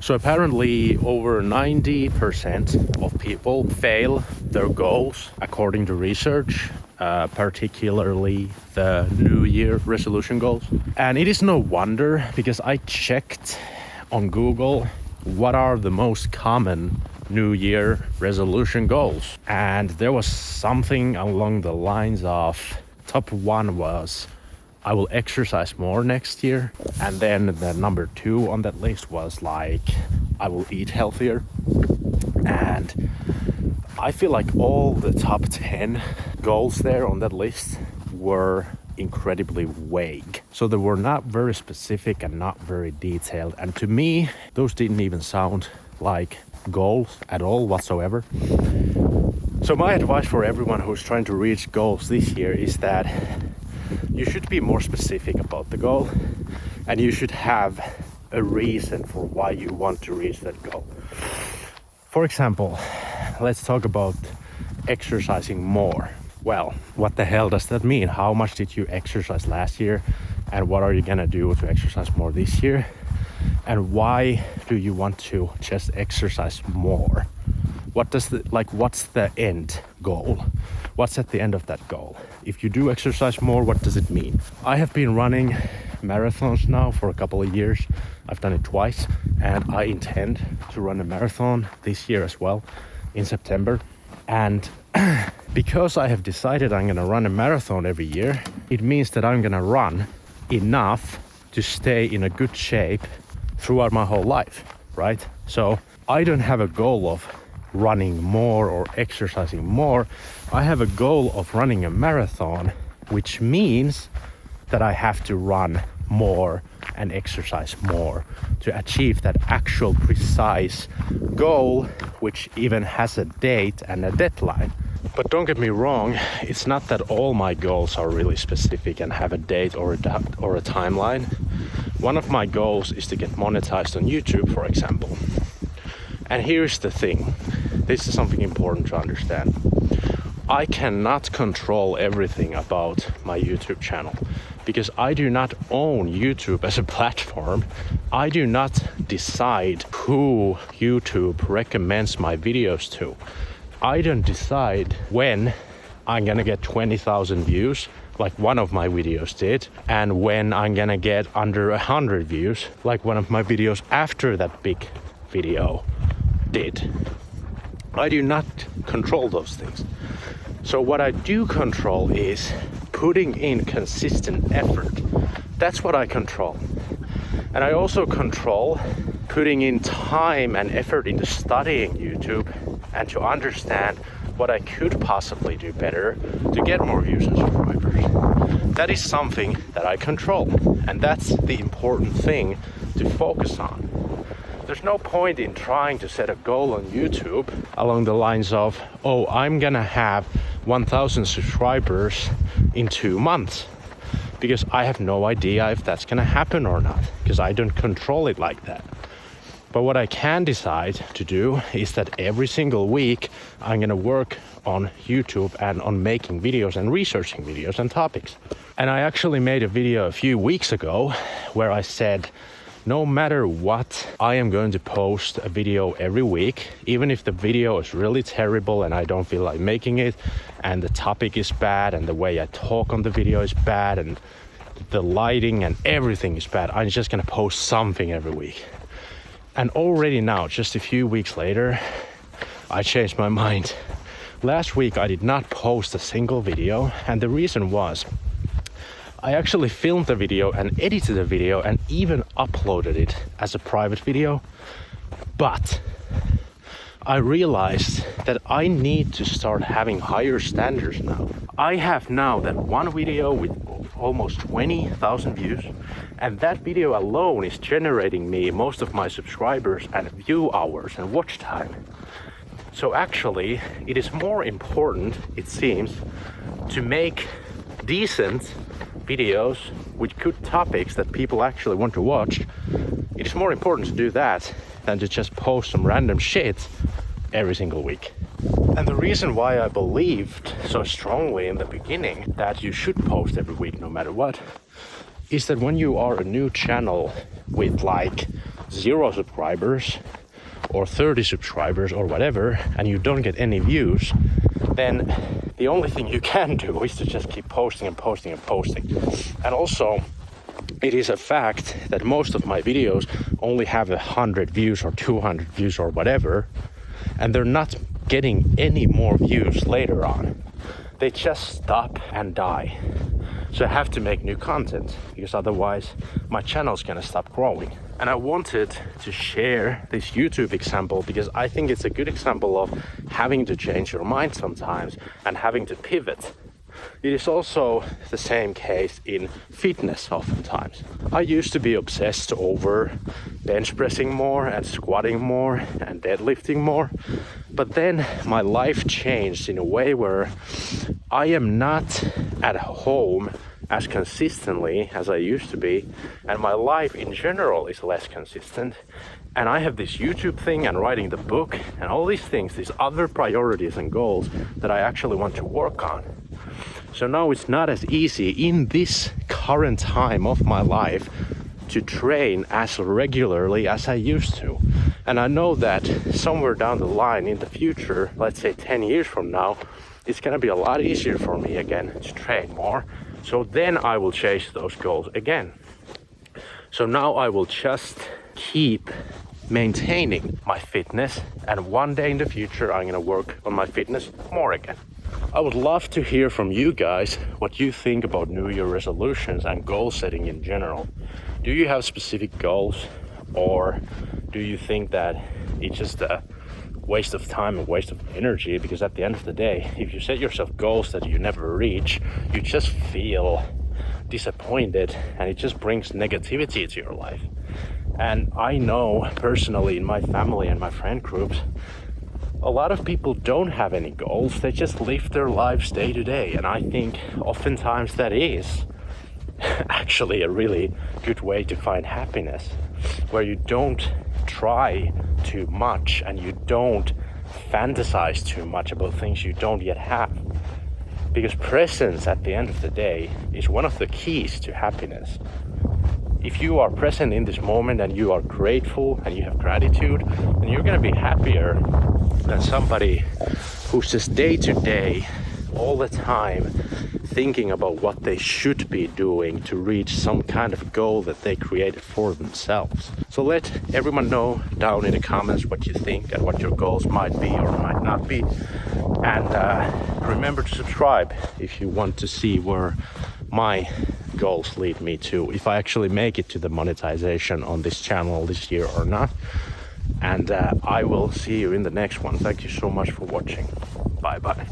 So apparently over 90% of people fail their goals according to research, particularly the New Year resolution goals. And it is no wonder, because I checked on Google what are the most common New Year resolution goals. And there was something along the lines of top one was I will exercise more next year. And then the number two on that list was like I will eat healthier. And I feel like all the top 10 goals there on that list were incredibly vague. So they were not very specific and not very detailed. And to me, those didn't even sound like goals at all whatsoever. So my advice for everyone who's trying to reach goals this year is that you should be more specific about the goal, and you should have a reason for why you want to reach that goal. For example, let's talk about exercising more. Well, what the hell does that mean? How much did you exercise last year? And what are you gonna do to exercise more this year? And why do you want to just exercise more? What's the end goal? What's at the end of that goal? If you do exercise more, what does it mean? I have been running marathons now for a couple of years. I've done it twice, and I intend to run a marathon this year as well in September. And because I have decided I'm gonna run a marathon every year, it means that I'm gonna run enough to stay in a good shape throughout my whole life, right? So I don't have a goal of running more or exercising more. I have a goal of running a marathon, which means that I have to run more and exercise more to achieve that actual precise goal, which even has a date and a deadline. But don't get me wrong, it's not that all my goals are really specific and have a date or a timeline. One of my goals is to get monetized on YouTube, for example. And here's the thing, this is something important to understand. I cannot control everything about my YouTube channel because I do not own YouTube as a platform. I do not decide who YouTube recommends my videos to. I don't decide when I'm gonna get 20,000 views, like one of my videos did, and when I'm gonna get under 100 views, like one of my videos after that big video did. I do not control those things. So what I do control is putting in consistent effort. That's what I control. And I also control putting in time and effort into studying YouTube and to understand what I could possibly do better to get more views and subscribers. That is something that I control, and that's the important thing to focus on. There's no point in trying to set a goal on YouTube along the lines of, oh, I'm gonna have 1,000 subscribers in 2 months, because I have no idea if that's gonna happen or not, because I don't control it like that. But what I can decide to do is that every single week I'm gonna work on YouTube and on making videos and researching videos and topics. And I actually made a video a few weeks ago where I said, no matter what, I am going to post a video every week, even if the video is really terrible and I don't feel like making it, and the topic is bad, and the way I talk on the video is bad, and the lighting and everything is bad. I'm just gonna post something every week. And already now, just a few weeks later, I changed my mind. Last week I did not post a single video, and the reason was I actually filmed the video and edited the video and even uploaded it as a private video. But I realized that I need to start having higher standards now. I have now that one video with almost 20,000 views, and that video alone is generating me most of my subscribers and view hours and watch time. So actually, it is more important, it seems, to make decent videos with good topics that people actually want to watch. It is more important to do that than to just post some random shit every single week. And the reason why I believed so strongly in the beginning that you should post every week no matter what is that when you are a new channel with like 0 subscribers or 30 subscribers or whatever, and you don't get any views, then the only thing you can do is to just keep posting and posting and posting. And also, it is a fact that most of my videos only have 100 views or 200 views or whatever, and they're not getting any more views later on. They just stop and die. So I have to make new content, because otherwise my channel's gonna stop growing. And I wanted to share this YouTube example because I think it's a good example of having to change your mind sometimes and having to pivot. It is also the same case in fitness oftentimes. I used to be obsessed over bench pressing more and squatting more and deadlifting more, but then my life changed in a way where I am not at home as consistently as I used to be, and my life in general is less consistent. And I have this YouTube thing and writing the book and all these things, these other priorities and goals that I actually want to work on. So now it's not as easy in this current time of my life to train as regularly as I used to. And I know that somewhere down the line in the future, let's say 10 years from now, it's gonna be a lot easier for me again to train more. So then I will chase those goals again. So now I will just keep maintaining my fitness, and one day in the future I'm gonna work on my fitness more again. I would love to hear from you guys what you think about New Year resolutions and goal setting in general. Do you have specific goals, or do you think that it's just a waste of time and waste of energy? Because at the end of the day, if you set yourself goals that you never reach, you just feel disappointed and it just brings negativity to your life. And I know personally in my family and my friend groups, a lot of people don't have any goals. They just live their lives day to day. And I think oftentimes that is actually a really good way to find happiness, where you don't try too much and you don't fantasize too much about things you don't yet have. Because presence at the end of the day is one of the keys to happiness. If you are present in this moment and you are grateful and you have gratitude, then you're gonna be happier than somebody who's just day to day, all the time, thinking about what they should be doing to reach some kind of goal that they created for themselves. So let everyone know down in the comments what you think and what your goals might be or might not be. And remember to subscribe if you want to see where my goals lead me to, if I actually make it to the monetization on this channel this year or not. And I will see you in the next one. Thank you so much for watching. Bye bye.